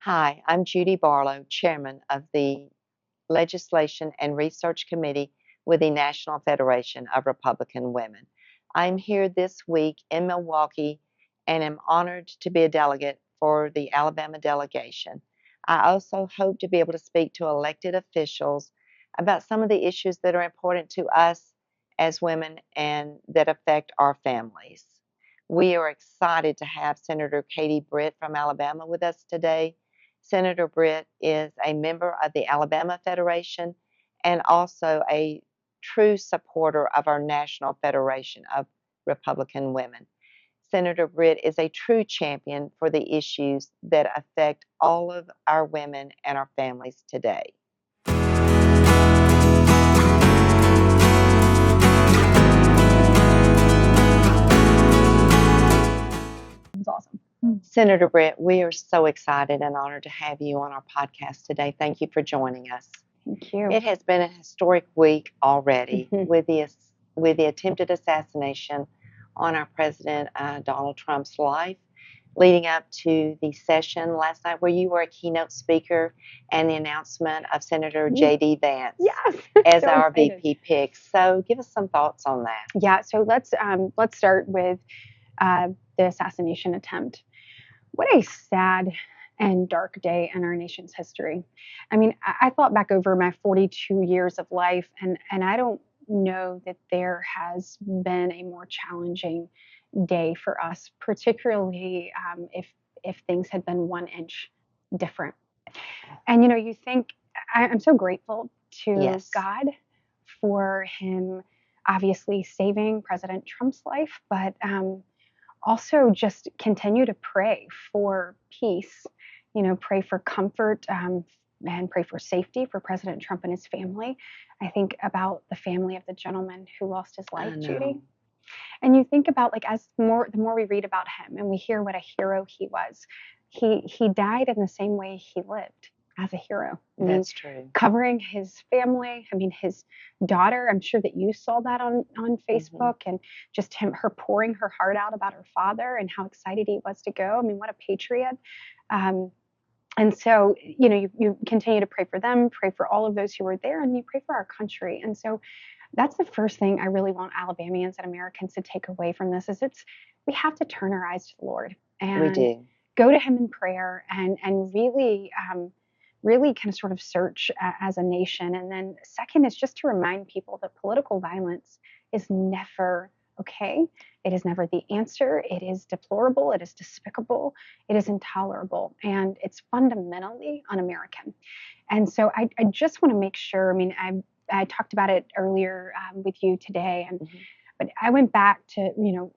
Hi, I'm Judy Barlow, Chairman of the Legislation and Research Committee with the National Federation of Republican Women. I'm here this week in Milwaukee and am honored to be a delegate for the Alabama delegation. I also hope to be able to speak to elected officials about some of the issues that are important to us as women and that affect our families. We are excited to have Senator Katie Britt from Alabama with us today. Senator Britt is a member of the Alabama Federation and also a true supporter of our National Federation of Republican Women. Senator Britt is a true champion for the issues that affect all of our women and our families today. It was awesome. Senator Britt, we are so excited and honored to have you on our podcast today. Thank you for joining us. Thank you. It has been a historic week already Mhm. with the attempted assassination on our President Donald Trump's life, leading up to the session last night where you were a keynote speaker and the announcement of Senator J.D. Vance Yes. as So our excited. VP pick. So give us some thoughts on that. Yeah. So let's start with the assassination attempt. What a sad and dark day in our nation's history. I mean, I thought back over my 42 years of life, and I don't know that there has been a more challenging day for us, particularly if things had been 1 inch different. And you think I'm so grateful to Yes. God for him obviously saving President Trump's life, but also just continue to pray for peace, pray for comfort, and pray for safety for President Trump and his family. I think about the family of the gentleman who lost his life, I know. Judy. And you think about, like, the more we read about him and we hear what a hero he was, he died in the same way he lived, as a hero. I mean, That's true. covering his family. I mean, his daughter, I'm sure that you saw that on Facebook, and just her pouring her heart out about her father and how excited he was to go. I mean, what a patriot. And so, you continue to pray for them, pray for all of those who were there, and you pray for our country. And so that's the first thing I really want Alabamians and Americans to take away from this is we have to turn our eyes to the Lord We and do. go to him in prayer and really kind of sort of search as a nation. And then second is just to remind people that political violence is never okay. It is never the answer. It is deplorable. It is despicable. It is intolerable. And it's fundamentally un-American. And so I just want to make sure, I mean, I talked about it earlier with you today, but I went back to,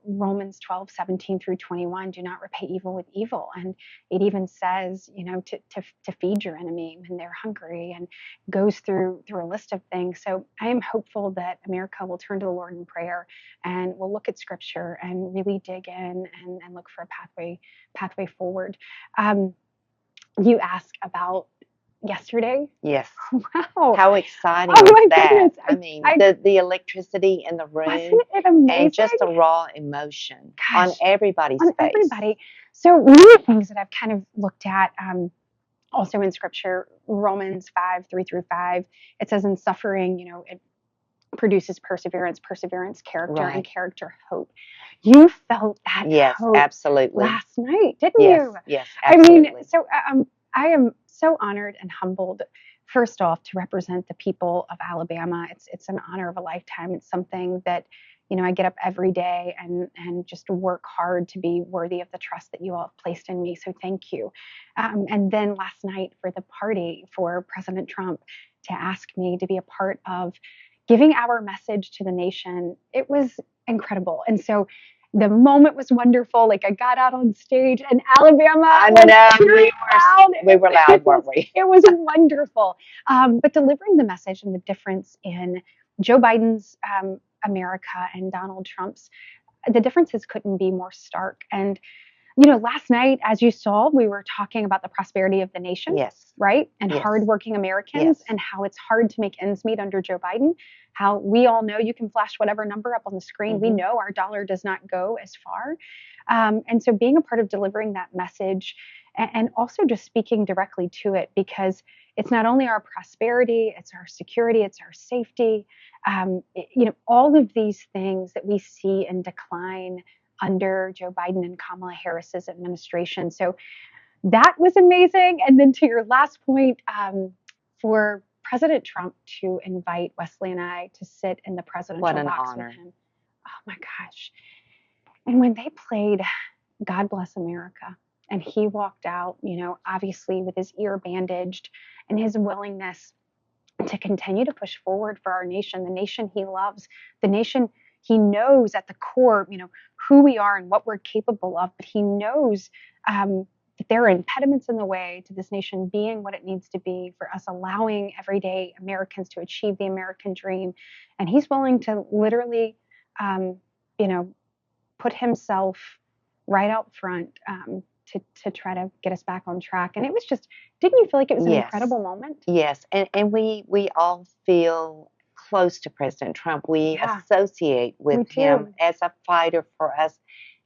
Romans 12:17 through 21, do not repay evil with evil. And it even says, to feed your enemy when they're hungry, and goes through a list of things. So I am hopeful that America will turn to the Lord in prayer and will look at scripture and really dig in and look for a pathway forward. You asked about yesterday. Yes. Wow. How exciting Oh is my that? goodness. I mean, I the electricity in the room wasn't it amazing? and just the raw emotion on Gosh, everybody's on face. everybody. So one of the things that I've kind of looked at also in scripture, Romans 5:3 through 5, it says in suffering, it produces perseverance, character, and Right. character, hope. You felt that Yes, hope absolutely. last night, didn't Yes, you? yes, I mean, absolutely. so I am so honored and humbled, first off, to represent the people of Alabama. It's an honor of a lifetime. It's something that, I get up every day and just work hard to be worthy of the trust that you all have placed in me. So thank you. And then last night for the party for President Trump to ask me to be a part of giving our message to the nation, it was incredible. And so the moment was wonderful. Like, I got out on stage and Alabama I was know, cheering loud. we were loud, weren't we? It was wonderful. But delivering the message and the difference in Joe Biden's America and Donald Trump's, the differences couldn't be more stark. And last night, as you saw, we were talking about the prosperity of the nation. Yes. Right? And Yes. hardworking Americans, Yes. and how it's hard to make ends meet under Joe Biden. How we all know, you can flash whatever number up on the screen. We know our dollar does not go as far. And so being a part of delivering that message and also just speaking directly to it, because it's not only our prosperity, it's our security, it's our safety. All of these things that we see in decline under Joe Biden and Kamala Harris's administration. So that was amazing. And then to your last point, for President Trump to invite Wesley and I to sit in the presidential box with him. Oh my gosh. And when they played God Bless America, and he walked out, obviously with his ear bandaged and his willingness to continue to push forward for our nation, the nation he loves, the nation he knows at the core, who we are and what we're capable of, but he knows that there are impediments in the way to this nation being what it needs to be, for us allowing everyday Americans to achieve the American dream. And he's willing to literally, put himself right out front to try to get us back on track. And it was just, didn't you feel like it was an incredible moment? Yes. And we all feel close to President Trump. We associate with him as a fighter for us.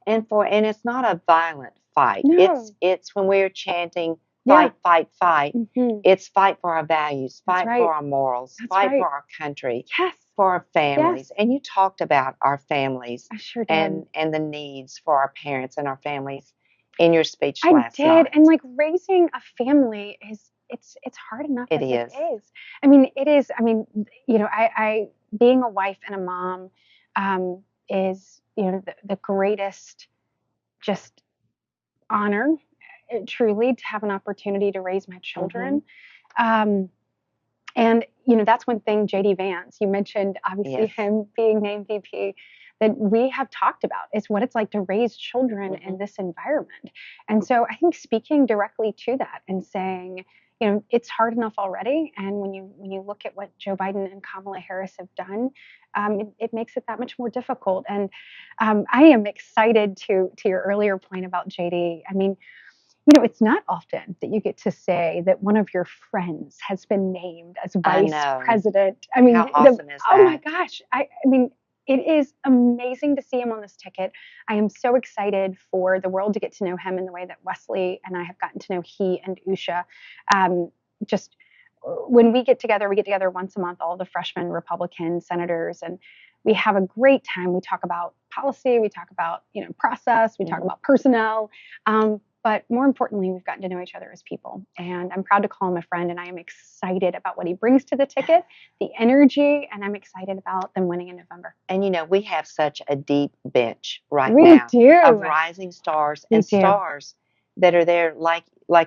And it's not a violent fight. No. It's when we're chanting fight, fight, fight. Mm-hmm. It's fight for our values, fight right. for our morals, That's fight right. for our country, Yes. for our families. Yes. And you talked about our families. I sure did. And the needs for our parents and our families in your speech I last did. night. And like, raising a family it's hard enough as it is. I mean, it is. I mean, I being a wife and a mom is, the greatest just honor, truly, to have an opportunity to raise my children. Mm-hmm. And, that's one thing, J.D. Vance, you mentioned, obviously, him being named VP, that we have talked about, is what it's like to raise children in this environment. And so I think speaking directly to that and saying, it's hard enough already. And when you look at what Joe Biden and Kamala Harris have done, it makes it that much more difficult. And I am excited to your earlier point about JD. I mean, it's not often that you get to say that one of your friends has been named as vice president. I mean, how awesome is that? Oh my gosh. I mean, it is amazing to see him on this ticket. I am so excited for the world to get to know him in the way that Wesley and I have gotten to know he and Usha. Just when we get together once a month, all the freshman Republican senators, and we have a great time. We talk about policy, we talk about, process, we talk about personnel. But more importantly, we've gotten to know each other as people. And I'm proud to call him a friend, and I am excited about what he brings to the ticket, the energy, and I'm excited about them winning in November. And, we have such a deep bench now. We do. Of rising stars and stars that are there like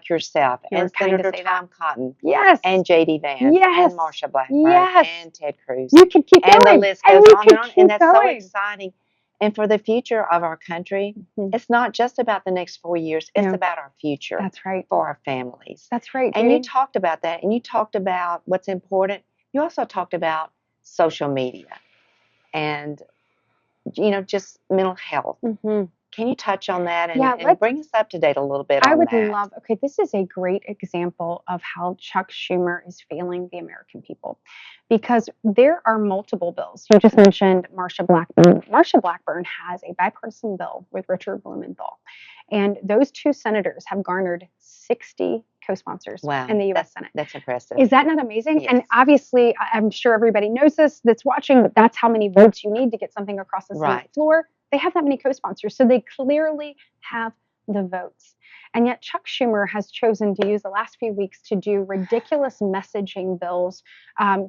yourself, and Senator Tom Cotton, and J.D. Vance, and Marsha Blackburn, and Ted Cruz. You can keep going. And the list goes on and on. And that's so exciting. And for the future of our country, it's not just about the next 4 years. It's about our future. That's right. For our families. That's right. And you talked about that. And you talked about what's important. You also talked about social media and, just mental health. Mm-hmm. Can you touch on that and bring us up to date a little bit on that? I would love, this is a great example of how Chuck Schumer is failing the American people, because there are multiple bills. You just mentioned Marsha Blackburn. Marsha Blackburn has a bipartisan bill with Richard Blumenthal, and those two senators have garnered 60 co-sponsors in the U.S. Senate. That's impressive. Is that not amazing? Yes. And obviously, I'm sure everybody knows this that's watching, but that's how many votes you need to get something across the Senate floor. They have that many co-sponsors, so they clearly have the votes. And yet Chuck Schumer has chosen to use the last few weeks to do ridiculous messaging bills,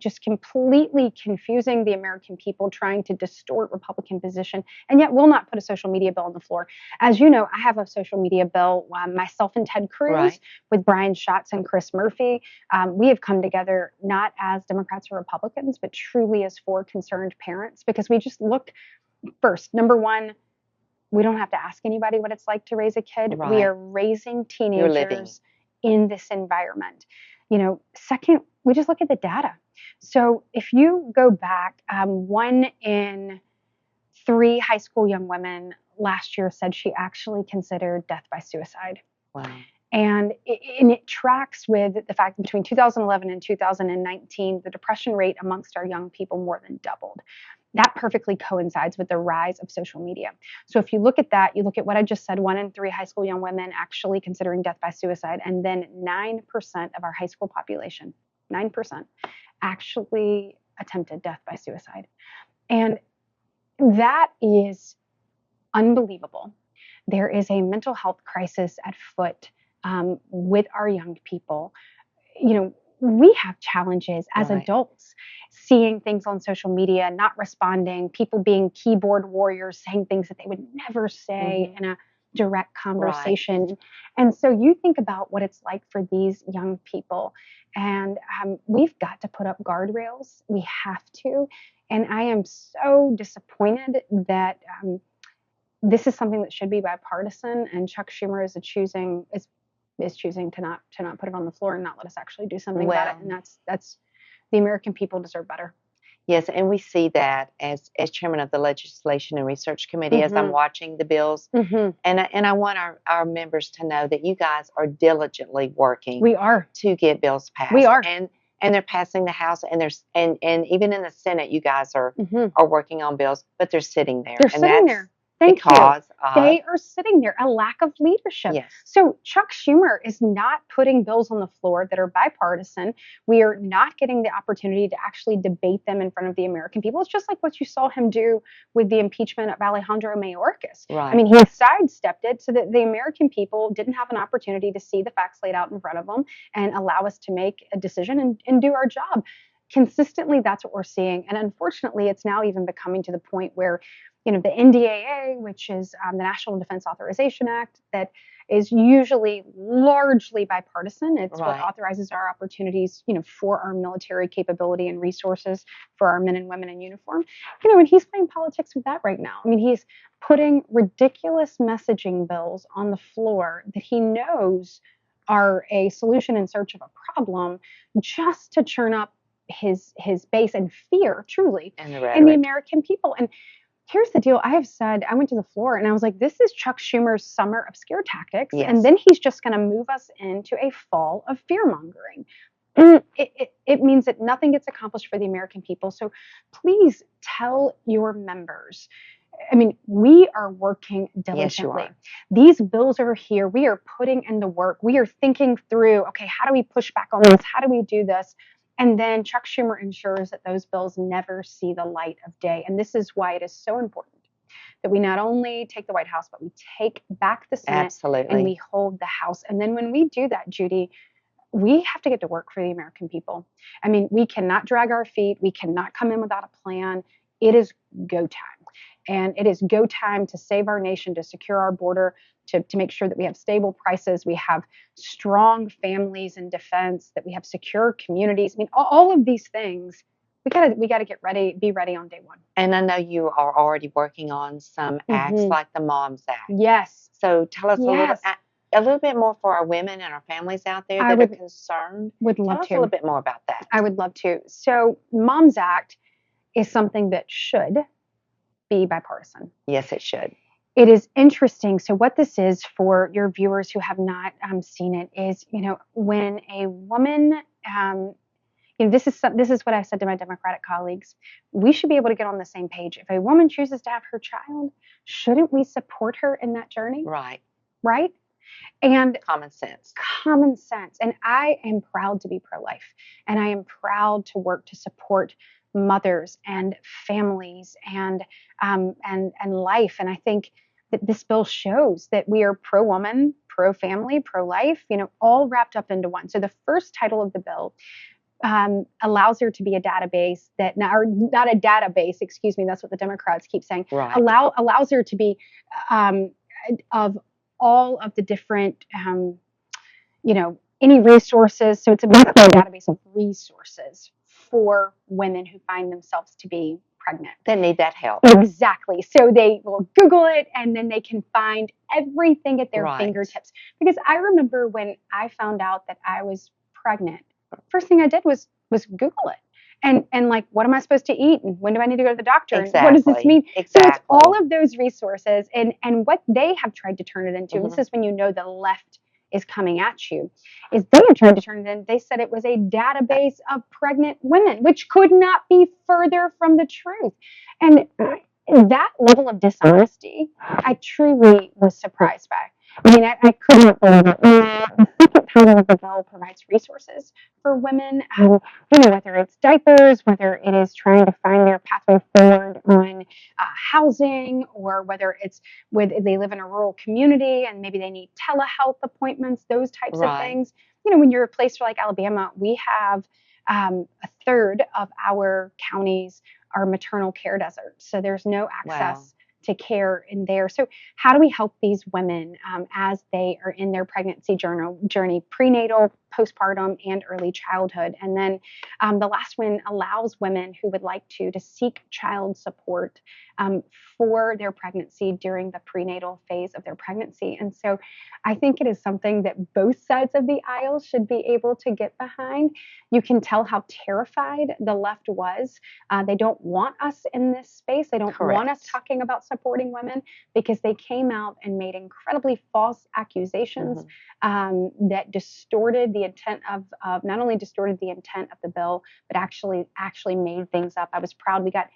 just completely confusing the American people, trying to distort Republican position, and yet will not put a social media bill on the floor. As you know, I have a social media bill, myself and Ted Cruz, with Brian Schatz and Chris Murphy. We have come together not as Democrats or Republicans, but truly as four concerned parents, because we just look first, number one, we don't have to ask anybody what it's like to raise a kid. We are raising teenagers in this environment. Second, we just look at the data. So if you go back, 1 in 3 high school young women last year said she actually considered death by suicide. Wow. And it tracks with the fact that between 2011 and 2019, the depression rate amongst our young people more than doubled. that perfectly coincides with the rise of social media. So if you look at that, you look at what I just said, 1 in 3 high school young women actually considering death by suicide, and then 9% of our high school population, 9% actually attempted death by suicide. And that is unbelievable. There is a mental health crisis at foot with our young people. You know, we have challenges as Right. adults, seeing things on social media, not responding, people being keyboard warriors, saying things that they would never say in a direct conversation. And so you think about what it's like for these young people. And we've got to put up guardrails. We have to. And I am so disappointed that this is something that should be bipartisan, and Chuck Schumer is choosing to not put it on the floor and not let us actually do something about it. And that's the American people deserve better. Yes, and we see that as chairman of the Legislation and Research Committee, as I'm watching the bills, and I want our members to know that you guys are diligently working. We are to get bills passed. We are, and they're passing the House, and there's and even in the Senate, you guys are working on bills, but they're sitting there. They're sitting there. Thank you. They are sitting there, a lack of leadership. Yes. So Chuck Schumer is not putting bills on the floor that are bipartisan. We are not getting the opportunity to actually debate them in front of the American people. It's just like what you saw him do with the impeachment of Alejandro Mayorkas. Right. I mean, he sidestepped it so that the American people didn't have an opportunity to see the facts laid out in front of them and allow us to make a decision and do our job. Consistently, that's what we're seeing. And unfortunately, it's now even becoming to the point where, you know, the NDAA, which is the National Defense Authorization Act, that is usually largely bipartisan. It's what authorizes our opportunities, you know, for our military capability and resources for our men and women in uniform. You know, and he's playing politics with that right now. I mean, he's putting ridiculous messaging bills on the floor that he knows are a solution in search of a problem, just to churn up his base and fear, truly, and in the American people. And here's the deal. I have said, I went to the floor and I was like, this is Chuck Schumer's summer of scare tactics. Yes. And then he's just going to move us into a fall of fear mongering. It means that nothing gets accomplished for the American people. So please tell your members. I mean, we are working diligently. Yes, you are. These bills are here. We are putting in the work. We are thinking through, okay, how do we push back on this? How do we do this? And then Chuck Schumer ensures that those bills never see the light of day. And this is why it is so important that we not only take the White House, but we take back the Senate. Absolutely. And we hold the House. And then when we do that, Judy, we have to get to work for the American people. I mean, we cannot drag our feet. We cannot come in without a plan. It is go time. And it is go time to save our nation, to secure our border, to make sure that we have stable prices, we have strong families in defense, that we have secure communities. I mean, all of these things, we gotta get ready, be ready on day one. And I know you are already working on some acts like the Moms Act. Yes. So tell us a little bit more for our women and our families out there that are concerned. Would love Tell us a little bit more about that. I would love to. So Moms Act is something that should be bipartisan. Yes, it should. It is interesting. So what this is, for your viewers who have not seen it, is, you know, when a woman, you know, this is what I said to my Democratic colleagues. We should be able to get on the same page. If a woman chooses to have her child, shouldn't we support her in that journey? Right. Right. And common sense. Common sense. And I am proud to be pro-life, and I am proud to work to support mothers and families and life. And I think that this bill shows that we are pro-woman, pro-family, pro-life, you know, all wrapped up into one. So the first title of the bill allows there to be a database that, or not a database, excuse me, that's what the Democrats keep saying. Right. Allows there to be of all of the different, you know, any resources. So it's basically a database of resources for women who find themselves to be pregnant. They need that help. Exactly. So they will Google it, and then they can find everything at their fingertips. Because I remember when I found out that I was pregnant, first thing I did was Google it. And like, what am I supposed to eat? And when do I need to go to the doctor? Exactly. And what does this mean? Exactly. So it's all of those resources, and what they have tried to turn it into. This is when you know the left is coming at you, is they had tried to turn it in. They said it was a database of pregnant women, which could not be further from the truth. And that level of dishonesty, I truly was surprised by. I mean, I could not believe it. The second title of the bill provides resources for women, whether it's diapers, whether it is trying to find their pathway forward on housing, or whether it's they live in a rural community and maybe they need telehealth appointments, those types of things. When you're a place like Alabama, we have a third of our counties are maternal care deserts. So there's no access to care in there. So how do we help these women as they are in their pregnancy journey, prenatal, postpartum, and early childhood? And then the last one allows women who would like to seek child support for their pregnancy during the prenatal phase of their pregnancy. And so I think it is something that both sides of the aisle should be able to get behind. You can tell how terrified the left was. They don't want us in this space. They don't want us talking about supporting women, because they came out and made incredibly false accusations that distorted the intent of not only distorted the intent of the bill, but actually made things up. I was proud we got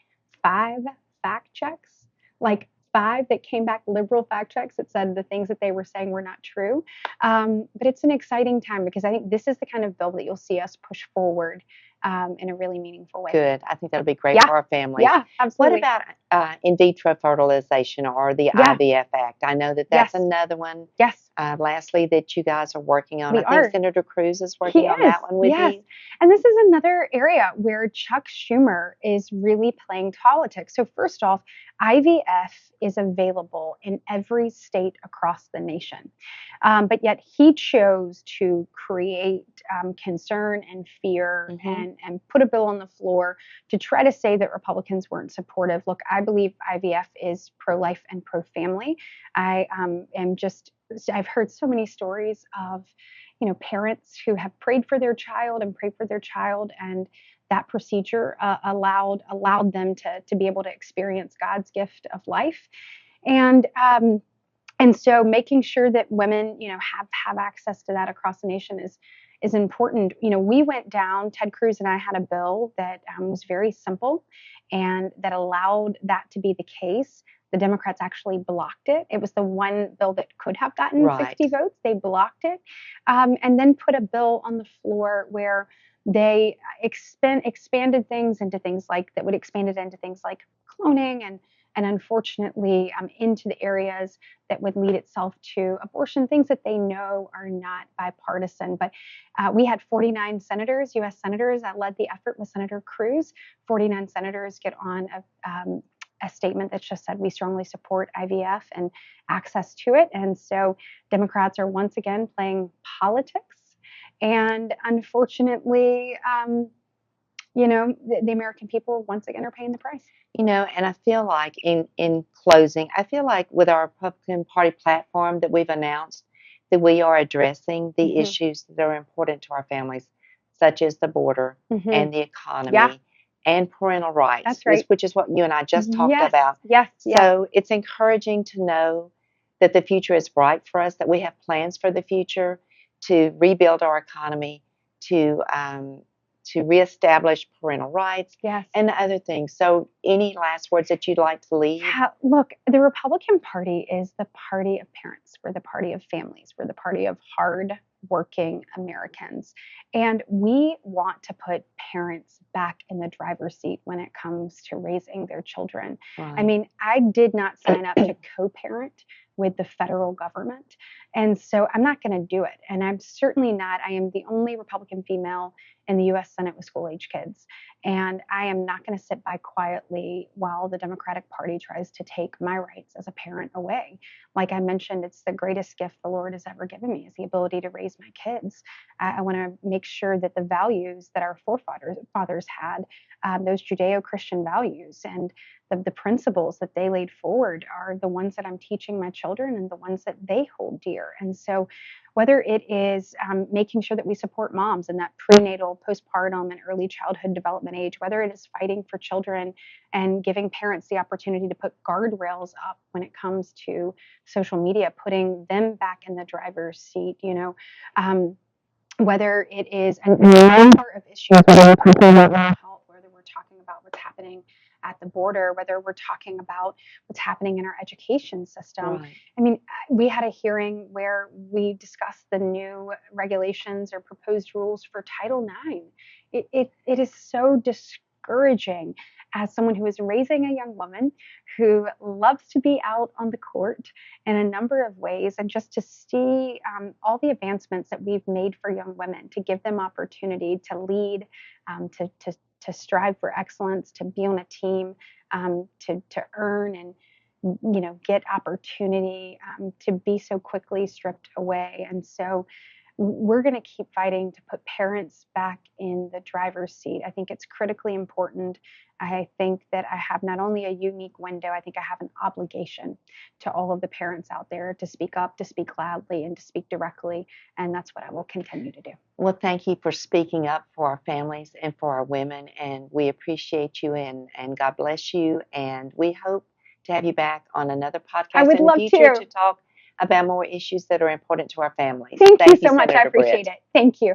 5 fact checks, like 5 that came back liberal fact checks that said the things that they were saying were not true. But it's an exciting time, because I think this is the kind of bill that you'll see us push forward in a really meaningful way. Good. I think that'll be great for our families. Yeah, absolutely. What about in vitro fertilization, or the IVF Act? I know that that's another one. Yes. Lastly, that you guys are working on. I think Senator Cruz is working on that one with you. And this is another area where Chuck Schumer is really playing politics. So first off, IVF is available in every state across the nation. But yet he chose to create concern and fear and put a bill on the floor to try to say that Republicans weren't supportive. Look, I believe IVF is pro-life and pro-family. I've heard so many stories of, parents who have prayed for their child, and that procedure allowed them to be able to experience God's gift of life. And so making sure that women, have access to that across the nation is important. We went down, Ted Cruz and I had a bill that was very simple and that allowed that to be the case. The Democrats actually blocked it. It was the one bill that could have gotten 60 votes. They blocked it, and then put a bill on the floor where they expanded things into things like cloning and unfortunately into the areas that would lead itself to abortion, things that they know are not bipartisan. But we had 49 senators, U.S. senators, that led the effort with Senator Cruz. 49 senators get on a statement that just said we strongly support IVF and access to it. And so Democrats are once again playing politics. And unfortunately, the American people once again are paying the price. And I feel like in closing, with our Republican Party platform that we've announced, that we are addressing the issues that are important to our families, such as the border and the economy and parental rights. That's right. Which is what you and I just talked about. Yes. So it's encouraging to know that the future is bright for us, that we have plans for the future to rebuild our economy, to reestablish parental rights, and other things. So any last words that you'd like to leave? Yeah, look, the Republican Party is the party of parents. We're the party of families. We're the party of hard-working Americans. And we want to put parents back in the driver's seat when it comes to raising their children. Right. I mean, I did not sign up to co-parent with the federal government. And so I'm not going to do it. And I'm certainly not. I am the only Republican female in the U.S. Senate with school-age kids. And I am not going to sit by quietly while the Democratic Party tries to take my rights as a parent away. Like I mentioned, it's the greatest gift the Lord has ever given me, is the ability to raise my kids. I want to make sure that the values that our forefathers had, those Judeo-Christian values and the principles that they laid forward, are the ones that I'm teaching my children and the ones that they hold dear. And so whether it is making sure that we support moms in that prenatal, postpartum, and early childhood development age, whether it is fighting for children and giving parents the opportunity to put guardrails up when it comes to social media, putting them back in the driver's seat, whether it is a number of issues, whether we're talking about mental health, whether we're talking about what's happening at the border, whether we're talking about what's happening in our education system. Right. I mean, we had a hearing where we discussed the new regulations or proposed rules for Title IX. It is so discouraging as someone who is raising a young woman who loves to be out on the court in a number of ways, and just to see all the advancements that we've made for young women, to give them opportunity to lead, to strive for excellence, to be on a team, to earn and get opportunity, to be so quickly stripped away. And so we're going to keep fighting to put parents back in the driver's seat. I think it's critically important. I think that I have not only a unique window, I think I have an obligation to all of the parents out there to speak up, to speak loudly, and to speak directly. And that's what I will continue to do. Well, thank you for speaking up for our families and for our women. And we appreciate you, and God bless you. And we hope to have you back on another podcast I would in love the future to talk about more issues that are important to our families. Thank you so Senator much. I appreciate Britt. it. Thank you.